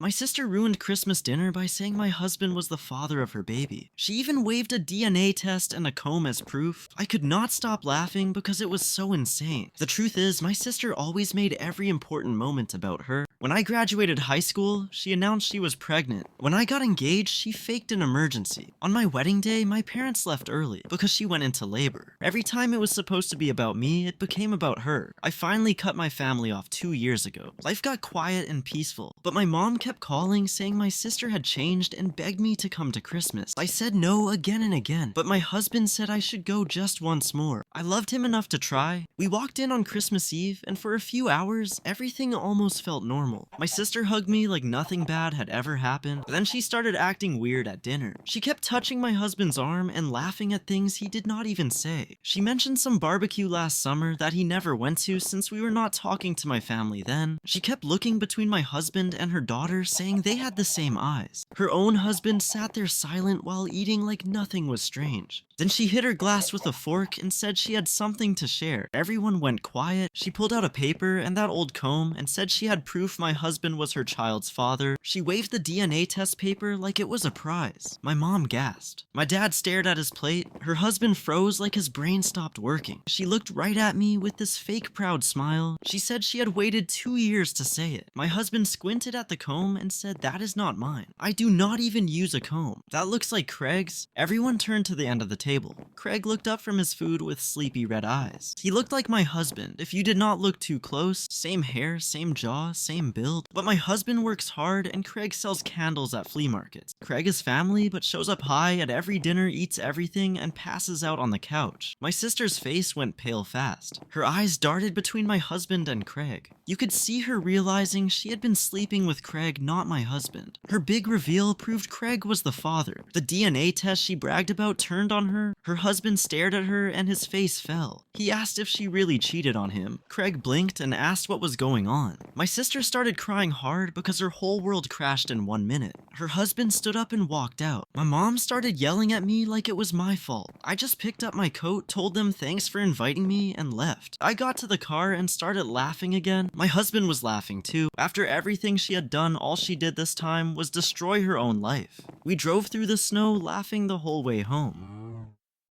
My sister ruined Christmas dinner by saying my husband was the father of her baby. She even waved a DNA test and a comb as proof. I could not stop laughing because it was so insane. The truth is, my sister always made every important moment about her. When I graduated high school, she announced she was pregnant. When I got engaged, she faked an emergency. On my wedding day, my parents left early because she went into labor. Every time it was supposed to be about me, it became about her. I finally cut my family off 2 years ago. Life got quiet and peaceful, but my mom kept calling saying my sister had changed and begged me to come to Christmas. I said no again and again, but my husband said I should go just once more. I loved him enough to try. We walked in on Christmas Eve, and for a few hours, everything almost felt normal. My sister hugged me like nothing bad had ever happened, but then she started acting weird at dinner. She kept touching my husband's arm and laughing at things he did not even say. She mentioned some barbecue last summer that he never went to since we were not talking to my family then. She kept looking between my husband and her daughter, saying they had the same eyes. Her own husband sat there silent while eating like nothing was strange. Then she hit her glass with a fork and said she had something to share. Everyone went quiet. She pulled out a paper and that old comb and said she had proof my husband was her child's father. She waved the DNA test paper like it was a prize. My mom gasped. My dad stared at his plate. Her husband froze like his brain stopped working. She looked right at me with this fake proud smile. She said she had waited 2 years to say it. My husband squinted at the comb and said, "That is not mine. I do not even use a comb. That looks like Craig's." Everyone turned to the end of the table. Craig looked up from his food with sleepy red eyes. He looked like my husband if you did not look too close. Same hair, same jaw, same build. But my husband works hard and Craig sells candles at flea markets. Craig is family but shows up high at every dinner, eats everything, and passes out on the couch. My sister's face went pale fast. Her eyes darted between my husband and Craig. You could see her realizing she had been sleeping with Craig, not my husband. Her big reveal proved Craig was the father. The DNA test she bragged about turned on her. Her husband stared at her and his face fell. He asked if she really cheated on him. Craig blinked and asked what was going on. My sister started crying hard because her whole world crashed in 1 minute. Her husband stood up and walked out. My mom started yelling at me like it was my fault. I just picked up my coat, told them thanks for inviting me, and left. I got to the car and started laughing again. My husband was laughing too. After everything she had done, all she did this time was destroy her own life. We drove through the snow laughing the whole way home.